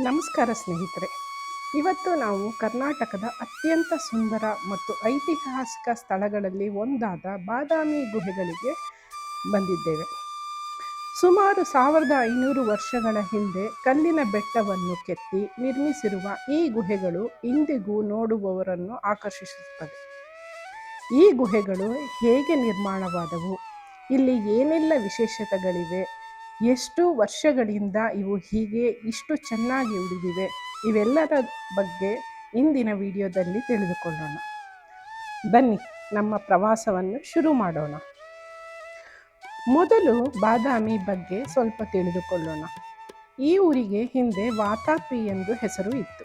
ನಮಸ್ಕಾರ ಸ್ನೇಹಿತರೆ. ಇವತ್ತು ನಾವು ಕರ್ನಾಟಕದ ಅತ್ಯಂತ ಸುಂದರ ಮತ್ತು ಐತಿಹಾಸಿಕ ಸ್ಥಳಗಳಲ್ಲಿ ಒಂದಾದ ಬಾದಾಮಿ ಗುಹೆಗಳಿಗೆ ಬಂದಿದ್ದೇವೆ. ಸುಮಾರು 1500 ವರ್ಷಗಳ ಹಿಂದೆ ಕಲ್ಲಿನ ಬೆಟ್ಟವನ್ನು ಕೆತ್ತಿ ನಿರ್ಮಿಸಿರುವ ಈ ಗುಹೆಗಳು ಇಂದಿಗೂ ನೋಡುವವರನ್ನು ಆಕರ್ಷಿಸುತ್ತವೆ. ಈ ಗುಹೆಗಳು ಹೇಗೆ ನಿರ್ಮಾಣವಾದವು, ಇಲ್ಲಿ ಏನೆಲ್ಲ ವಿಶೇಷತೆಗಳಿವೆ, ಎಷ್ಟು ವರ್ಷಗಳಿಂದ ಇವು ಹೀಗೆ ಇಷ್ಟು ಚೆನ್ನಾಗಿ ಉಳಿದಿವೆ, ಇವೆಲ್ಲರ ಬಗ್ಗೆ ಇಂದಿನ ವಿಡಿಯೋದಲ್ಲಿ ತಿಳಿದುಕೊಳ್ಳೋಣ. ಬನ್ನಿ ನಮ್ಮ ಪ್ರವಾಸವನ್ನು ಶುರು ಮಾಡೋಣ. ಮೊದಲು ಬಾದಾಮಿ ಬಗ್ಗೆ ಸ್ವಲ್ಪ ತಿಳಿದುಕೊಳ್ಳೋಣ. ಈ ಊರಿಗೆ ಹಿಂದೆ ವಾತಾಪಿ ಎಂದು ಹೆಸರು ಇತ್ತು.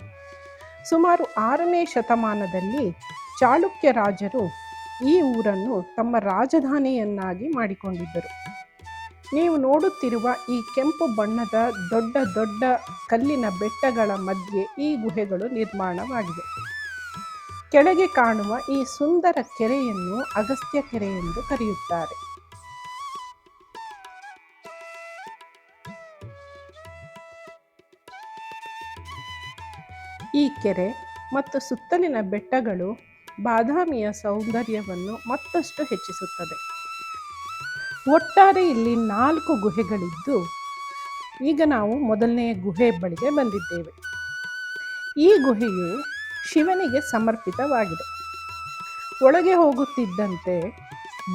ಸುಮಾರು 6ನೇ ಶತಮಾನದಲ್ಲಿ ಚಾಳುಕ್ಯ ರಾಜರು ಈ ಊರನ್ನು ತಮ್ಮ ರಾಜಧಾನಿಯನ್ನಾಗಿ ಮಾಡಿಕೊಂಡಿದ್ದರು. ನೀವು ನೋಡುತ್ತಿರುವ ಈ ಕೆಂಪು ಬಣ್ಣದ ದೊಡ್ಡ ದೊಡ್ಡ ಕಲ್ಲಿನ ಬೆಟ್ಟಗಳ ಮಧ್ಯೆ ಈ ಗುಹೆಗಳು ನಿರ್ಮಾಣವಾಗಿವೆ. ಕೆಳಗೆ ಕಾಣುವ ಈ ಸುಂದರ ಕೆರೆಯನ್ನು ಅಗಸ್ತ್ಯ ಕೆರೆ ಎಂದು ಕರೆಯುತ್ತಾರೆ. ಈ ಕೆರೆ ಮತ್ತು ಸುತ್ತಲಿನ ಬೆಟ್ಟಗಳು ಬಾದಾಮಿಯ ಸೌಂದರ್ಯವನ್ನು ಮತ್ತಷ್ಟು ಹೆಚ್ಚಿಸುತ್ತದೆ. ಒಟ್ಟಾರೆ ಇಲ್ಲಿ 4 ಗುಹೆಗಳಿದ್ದು, ಈಗ ನಾವು ಮೊದಲನೆಯ ಗುಹೆ ಬಳಿಗೆ ಬಂದಿದ್ದೇವೆ. ಈ ಗುಹೆಯು ಶಿವನಿಗೆ ಸಮರ್ಪಿತವಾಗಿದೆ. ಒಳಗೆ ಹೋಗುತ್ತಿದ್ದಂತೆ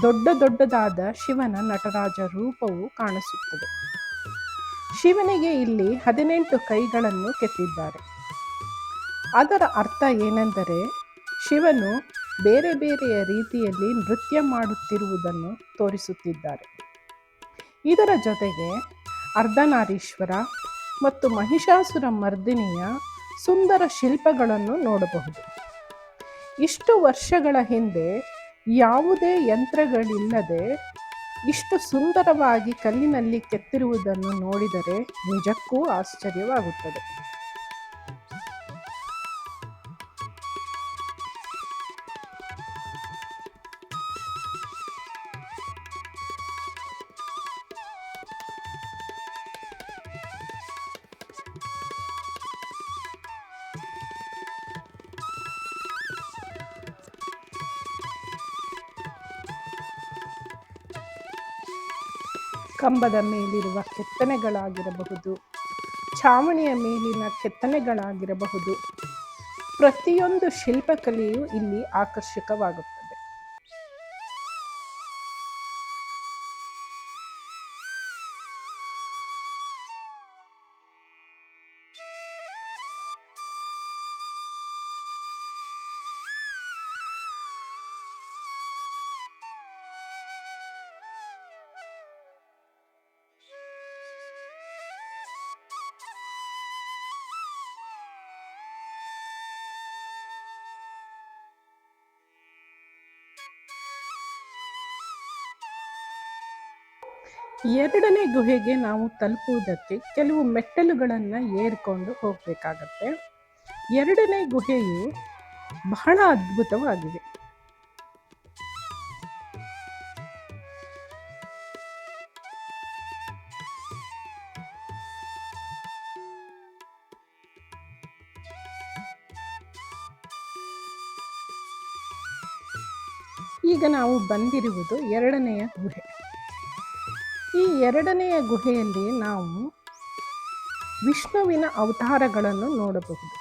ದೊಡ್ಡ ದೊಡ್ಡದಾದ ಶಿವನ ನಟರಾಜ ರೂಪವು ಕಾಣಿಸುತ್ತದೆ. ಶಿವನಿಗೆ ಇಲ್ಲಿ 18 ಕೈಗಳನ್ನು ಕೆತ್ತಿದ್ದಾರೆ. ಅದರ ಅರ್ಥ ಏನೆಂದರೆ ಶಿವನು ಬೇರೆ ಬೇರೆಯ ರೀತಿಯಲ್ಲಿ ನೃತ್ಯ ಮಾಡುತ್ತಿರುವುದನ್ನು ತೋರಿಸುತ್ತಿದ್ದಾರೆ. ಇದರ ಜೊತೆಗೆ ಅರ್ಧನಾರೀಶ್ವರ ಮತ್ತು ಮಹಿಷಾಸುರ ಮರ್ದಿನಿಯ ಸುಂದರ ಶಿಲ್ಪಗಳನ್ನು ನೋಡಬಹುದು. ಇಷ್ಟು ವರ್ಷಗಳ ಹಿಂದೆ ಯಾವುದೇ ಯಂತ್ರಗಳಿಲ್ಲದೆ ಇಷ್ಟು ಸುಂದರವಾಗಿ ಕಲ್ಲಿನಲ್ಲಿ ಕೆತ್ತಿರುವುದನ್ನು ನೋಡಿದರೆ ನಿಜಕ್ಕೂ ಆಶ್ಚರ್ಯವಾಗುತ್ತದೆ. ಕಂಬದ ಮೇಲಿರುವ ಕೆತ್ತನೆಗಳಾಗಿರಬಹುದು, ಛಾವಣಿಯ ಮೇಲಿನ ಕೆತ್ತನೆಗಳಾಗಿರಬಹುದು, ಪ್ರತಿಯೊಂದು ಶಿಲ್ಪಕಲೆಯೂ ಇಲ್ಲಿ ಆಕರ್ಷಕವಾಗುತ್ತದೆ. ಎರಡನೇ ಗುಹೆಗೆ ನಾವು ತಲುಪುವುದಕ್ಕೆ ಕೆಲವು ಮೆಟ್ಟಲುಗಳನ್ನು ಏರಿಕೊಂಡು ಹೋಗಬೇಕಾಗತ್ತೆ. ಎರಡನೇ ಗುಹೆಯು ಬಹಳ ಅದ್ಭುತವಾಗಿದೆ. ಈಗ ನಾವು ಬಂದಿರುವುದು ಎರಡನೆಯ ಗುಹೆ. ಈ ಎರಡನೆಯ ಗುಹೆಯಲ್ಲಿ ನಾವು ವಿಷ್ಣುವಿನ ಅವತಾರಗಳನ್ನು ನೋಡಬಹುದು.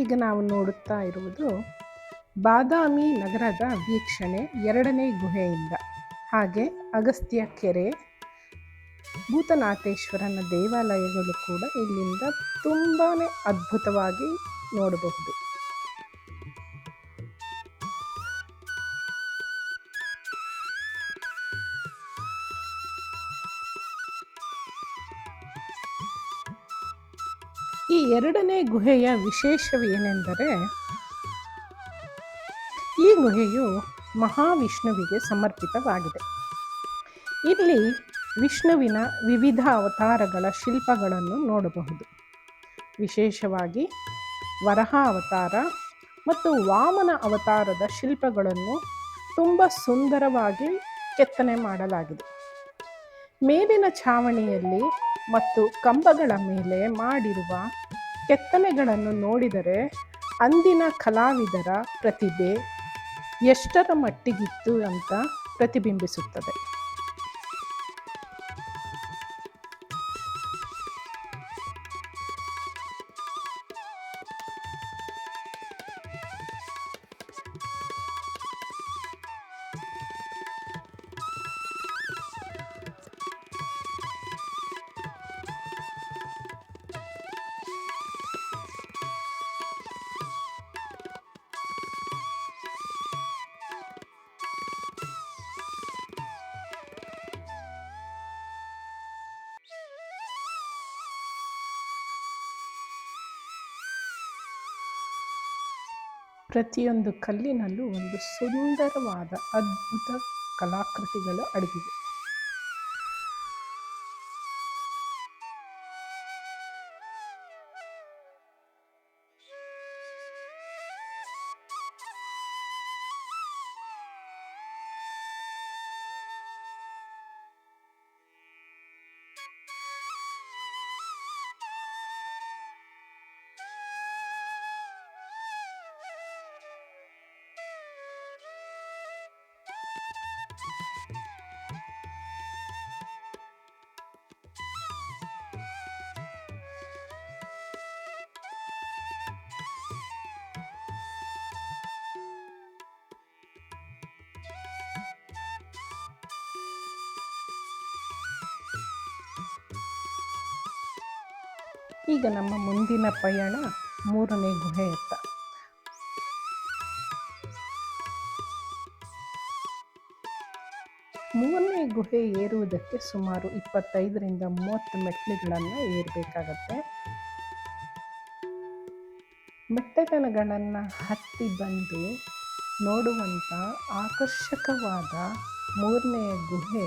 ಈಗ ನಾವು ನೋಡುತ್ತಾ ಇರುವುದು ಬಾದಾಮಿ ನಗರದ ವೀಕ್ಷಣೆ ಎರಡನೇ ಗುಹೆಯಿಂದ. ಹಾಗೆ ಅಗಸ್ತ್ಯ ಕೆರೆ, ಭೂತನಾಥೇಶ್ವರನ ದೇವಾಲಯಗಳು ಕೂಡ ಇಲ್ಲಿಂದ ತುಂಬಾ ಅದ್ಭುತವಾಗಿ ನೋಡಬಹುದು. ಈ ಎರಡನೇ ಗುಹೆಯ ವಿಶೇಷವೇನೆಂದರೆ ಈ ಗುಹೆಯು ಮಹಾವಿಷ್ಣುವಿಗೆ ಸಮರ್ಪಿತವಾಗಿದೆ. ಇಲ್ಲಿ ವಿಷ್ಣುವಿನ ವಿವಿಧ ಅವತಾರಗಳ ಶಿಲ್ಪಗಳನ್ನು ನೋಡಬಹುದು. ವಿಶೇಷವಾಗಿ ವರಹ ಅವತಾರ ಮತ್ತು ವಾಮನ ಅವತಾರದ ಶಿಲ್ಪಗಳನ್ನು ತುಂಬ ಸುಂದರವಾಗಿ ಕೆತ್ತನೆ ಮಾಡಲಾಗಿದೆ. ಮೇಲಿನ ಛಾವಣಿಯಲ್ಲಿ ಮತ್ತು ಕಂಬಗಳ ಮೇಲೆ ಮಾಡಿರುವ ಕೆತ್ತನೆಗಳನ್ನು ನೋಡಿದರೆ ಅಂದಿನ ಕಲಾವಿದರ ಪ್ರತಿಭೆ ಎಷ್ಟರ ಮಟ್ಟಿಗಿತ್ತು ಅಂತ ಪ್ರತಿಬಿಂಬಿಸುತ್ತದೆ. ಪ್ರತಿಯೊಂದು ಕಲ್ಲಿನಲ್ಲೂ ಒಂದು ಸುಂದರವಾದ ಅದ್ಭುತ ಕಲಾಕೃತಿಗಳು ಅಡಗಿವೆ. ಈಗ ನಮ್ಮ ಮುಂದಿನ ಪಯಣ 3ನೇ ಗುಹೆಯತ್ತ. 3ನೇ ಗುಹೆ ಏರುವುದಕ್ಕೆ ಸುಮಾರು 25ರಿಂದ 30 ಮೆಟ್ಟಿಲುಗಳನ್ನು ಏರಬೇಕಾಗತ್ತೆ. ಮೆಟ್ಟಿಲುಗಳನ್ನು ಹತ್ತಿ ಬಂದು ನೋಡುವಂಥ ಆಕರ್ಷಕವಾದ 3ನೇ ಗುಹೆ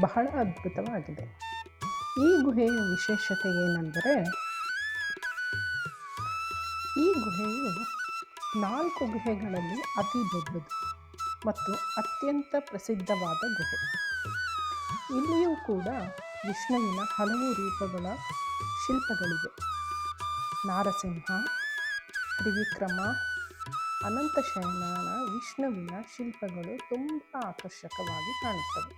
ಬಹಳ ಅದ್ಭುತವಾಗಿದೆ. ಈ ಗುಹೆಯ ವಿಶೇಷತೆ ಏನೆಂದರೆ, ಈ ಗುಹೆಯು 4 ಗುಹೆಗಳಲ್ಲಿ ಅತಿ ದೊಡ್ಡದು ಮತ್ತು ಅತ್ಯಂತ ಪ್ರಸಿದ್ಧವಾದ ಗುಹೆ. ಇಲ್ಲಿಯೂ ಕೂಡ ವಿಷ್ಣುವಿನ ಹಲವು ರೂಪಗಳ ಶಿಲ್ಪಗಳಿವೆ. ನಾರಸಿಂಹ, ತ್ರಿವಿಕ್ರಮ, ಅನಂತಶಯನನ ವಿಷ್ಣುವಿನ ಶಿಲ್ಪಗಳು ತುಂಬ ಆಕರ್ಷಕವಾಗಿ ಕಾಣುತ್ತವೆ.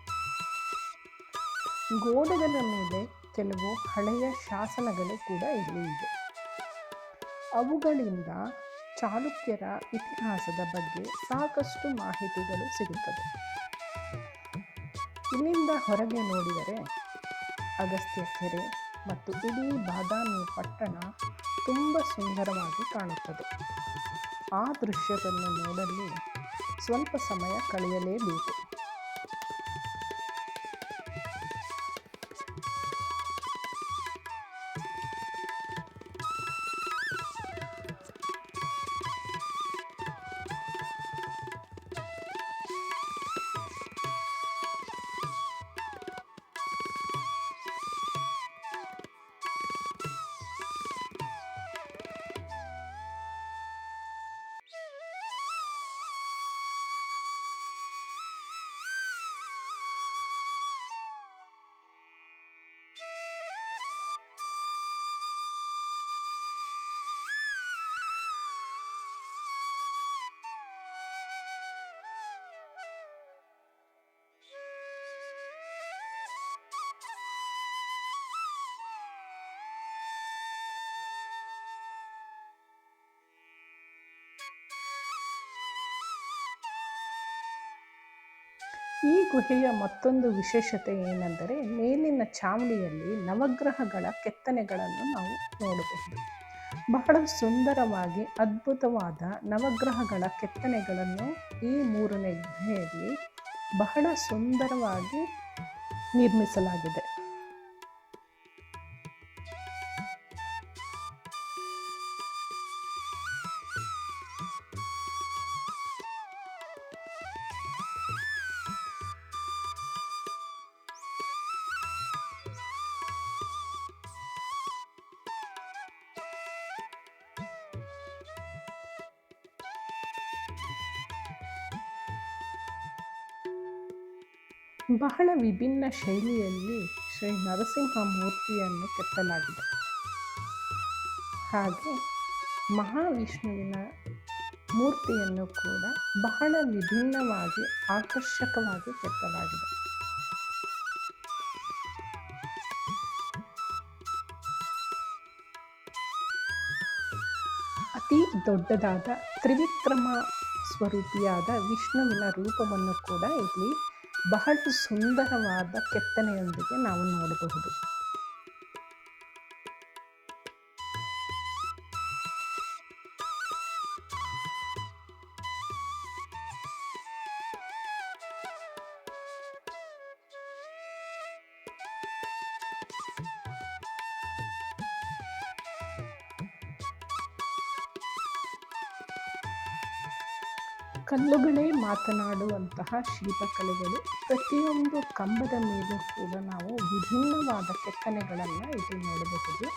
ಗೋಡೆಗಳ ಮೇಲೆ ಕೆಲವು ಹಳೆಯ ಶಾಸನಗಳು ಕೂಡ ಇಲ್ಲಿ ಇವೆ. ಅವುಗಳಿಂದ ಚಾಲುಕ್ಯರ ಇತಿಹಾಸದ ಬಗ್ಗೆ ಸಾಕಷ್ಟು ಮಾಹಿತಿಗಳು ಸಿಗುತ್ತದೆ. ಇಲ್ಲಿಂದ ಹೊರಗೆ ನೋಡಿದರೆ ಅಗಸ್ತ್ಯ ಕೆರೆ ಮತ್ತು ಇಡೀ ಬಾದಾಮಿ ಪಟ್ಟಣ ತುಂಬ ಸುಂದರವಾಗಿ ಕಾಣುತ್ತದೆ. ಆ ದೃಶ್ಯವನ್ನು ನೋಡಲು ಸ್ವಲ್ಪ ಸಮಯ ಕಳೆಯಲೇಬೇಕು. ಈ ಗುಹೆಯ ಮತ್ತೊಂದು ವಿಶೇಷತೆ ಏನೆಂದರೆ, ಮೇಲಿನ ಚಾವಣಿಯಲ್ಲಿ ನವಗ್ರಹಗಳ ಕೆತ್ತನೆಗಳನ್ನು ನಾವು ನೋಡಬಹುದು. ಬಹಳ ಸುಂದರವಾಗಿ ಅದ್ಭುತವಾದ ನವಗ್ರಹಗಳ ಕೆತ್ತನೆಗಳನ್ನು ಈ 3ನೇ ಗುಹೆಯಲ್ಲಿ ಬಹಳ ಸುಂದರವಾಗಿ ನಿರ್ಮಿಸಲಾಗಿದೆ. ಬಹಳ ವಿಭಿನ್ನ ಶೈಲಿಯಲ್ಲಿ ಶ್ರೀ ನರಸಿಂಹ ಮೂರ್ತಿಯನ್ನು ಕೆತ್ತಲಾಗಿದೆ. ಹಾಗೆ ಮಹಾವಿಷ್ಣುವಿನ ಮೂರ್ತಿಯನ್ನು ಕೂಡ ಬಹಳ ವಿಭಿನ್ನವಾಗಿ ಆಕರ್ಷಕವಾಗಿ ಕೆತ್ತಲಾಗಿದೆ. ಅತಿ ದೊಡ್ಡದಾದ ತ್ರಿವಿಕ್ರಮ ಸ್ವರೂಪಿಯಾದ ವಿಷ್ಣುವಿನ ರೂಪವನ್ನು ಕೂಡ ಇಲ್ಲಿ ಬಹಳ ಸುಂದರವಾದ ಕೆತ್ತನೆಯೊಂದಿಗೆ ನಾವು ನೋಡಬಹುದು. ಕಲ್ಲುಗಳೇ ಮಾತನಾಡುವಂತಹ ಶಿಲ್ಪಕಲೆಗಳು, ಪ್ರತಿಯೊಂದು ಕಂಬದ ಮೇಲೂ ಕೂಡ ನಾವು ವಿಭಿನ್ನವಾದ ಕೆತ್ತನೆಗಳನ್ನು ಇಲ್ಲಿ ನೋಡಬಹುದು.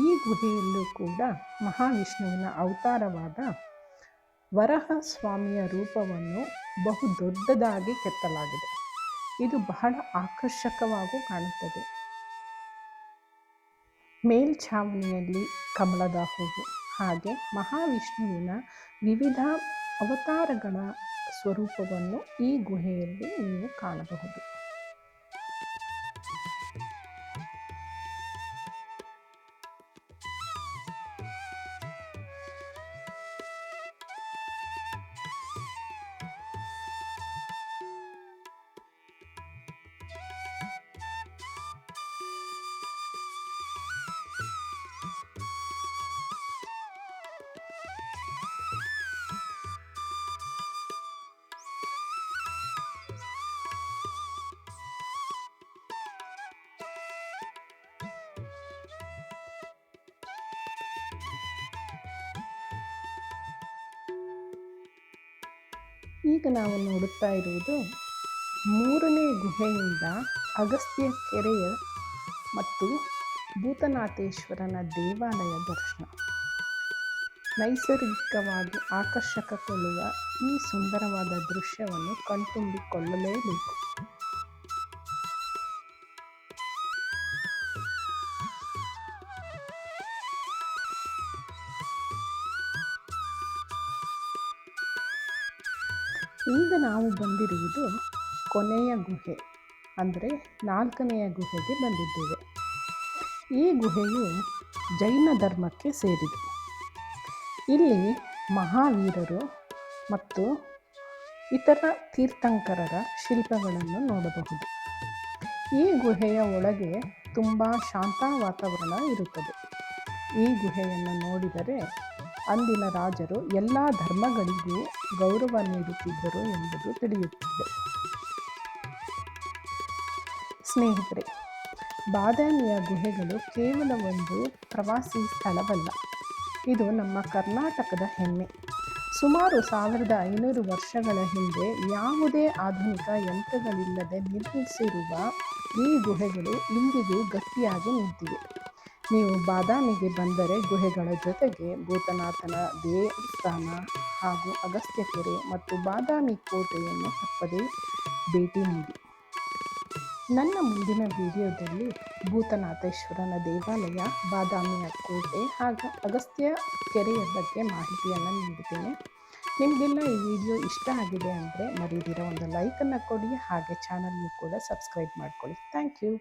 ಈ ಗುಹೆಯಲ್ಲೂ ಕೂಡ ಮಹಾವಿಷ್ಣುವಿನ ಅವತಾರವಾದ ವರಹ ಸ್ವಾಮಿಯ ರೂಪವನ್ನು ಬಹು ದೊಡ್ಡದಾಗಿ ಕೆತ್ತಲಾಗಿದೆ. ಇದು ಬಹಳ ಆಕರ್ಷಕವಾಗೂ ಕಾಣುತ್ತದೆ. ಮೇಲ್ಛಾವಣಿಯಲ್ಲಿ ಕಮಲದ ಹೂವು, ಹಾಗೆ ಮಹಾವಿಷ್ಣುವಿನ ವಿವಿಧ ಅವತಾರಗಳ ಸ್ವರೂಪವನ್ನು ಈ ಗುಹೆಯಲ್ಲಿ ನೀವು ಕಾಣಬಹುದು. ಈಗ ನಾವು ನೋಡುತ್ತಾ ಇರುವುದು 3ನೇ ಗುಹೆಯಿಂದ ಅಗಸ್ತ್ಯ ಕೆರೆಯ ಮತ್ತು ಭೂತನಾಥೇಶ್ವರನ ದೇವಾಲಯ ದರ್ಶನ. ನೈಸರ್ಗಿಕವಾಗಿ ಆಕರ್ಷಕಗೊಳ್ಳುವ ಈ ಸುಂದರವಾದ ದೃಶ್ಯವನ್ನು ಕಣ್ತುಂಬಿಕೊಳ್ಳಲೇಬೇಕು. ಈಗ ನಾವು ಬಂದಿರುವುದು ಕೊನೆಯ ಗುಹೆ, ಅಂದರೆ 4ನೆಯ ಗುಹೆಗೆ ಬಂದಿದ್ದೇವೆ. ಈ ಗುಹೆಯು ಜೈನ ಧರ್ಮಕ್ಕೆ ಸೇರಿದೆ. ಇಲ್ಲಿ ಮಹಾವೀರರು ಮತ್ತು ಇತರ ತೀರ್ಥಂಕರರ ಶಿಲ್ಪಗಳನ್ನು ನೋಡಬಹುದು. ಈ ಗುಹೆಯ ಒಳಗೆ ತುಂಬ ಶಾಂತ ವಾತಾವರಣ ಇರುತ್ತದೆ. ಈ ಗುಹೆಯನ್ನು ನೋಡಿದರೆ ಅಂದಿನ ರಾಜರು ಎಲ್ಲ ಧರ್ಮಗಳಿಗೂ ಗೌರವ ನೀಡುತ್ತಿದ್ದರು ಎಂಬುದು ತಿಳಿಯುತ್ತದೆ. ಸ್ನೇಹಿತರೆ, ಬಾದಾಮಿಯ ಗುಹೆಗಳು ಕೇವಲ ಒಂದು ಪ್ರವಾಸಿ ಸ್ಥಳವಲ್ಲ, ಇದು ನಮ್ಮ ಕರ್ನಾಟಕದ ಹೆಮ್ಮೆ. ಸುಮಾರು 1500 ವರ್ಷಗಳ ಹಿಂದೆ ಯಾವುದೇ ಆಧುನಿಕ ಯಂತ್ರಗಳಿಲ್ಲದೆ ನಿರ್ಮಿಸಿರುವ ಈ ಗುಹೆಗಳು ಇಂದಿಗೂ ಗಟ್ಟಿಯಾಗಿ ನಿಂತಿವೆ. ನೀವು ಬಾದಾಮಿಗೆ ಬಂದರೆ ಗುಹೆಗಳ ಜೊತೆಗೆ ಭೂತನಾಥನ ದೇವಸ್ಥಾನ ಹಾಗೂ ಅಗಸ್ತ್ಯ ಕೆರೆ ಮತ್ತು ಬಾದಾಮಿ ಕೋಟೆಯನ್ನು ತಪ್ಪದೇ ಭೇಟಿ ನೀಡಿ. ನನ್ನ ಮುಂದಿನ ವಿಡಿಯೋದಲ್ಲಿ ಭೂತನಾಥೇಶ್ವರನ ದೇವಾಲಯ, ಬಾದಾಮಿಯ ಕೋಟೆ ಹಾಗೂ ಅಗಸ್ತ್ಯ ಕೆರೆಯ ಬಗ್ಗೆ ಮಾಹಿತಿಯನ್ನು ನೀಡುತ್ತೇನೆ. ನಿಮಗೆಲ್ಲ ಈ ವಿಡಿಯೋ ಇಷ್ಟ ಆಗಿದೆ ಅಂದರೆ ಮರೀದಿರ ಒಂದು ಲೈಕನ್ನು ಕೊಡಿ, ಹಾಗೆ ಚಾನಲ್ನ ಕೂಡ ಸಬ್ಸ್ಕ್ರೈಬ್ ಮಾಡ್ಕೊಳ್ಳಿ. Thank you.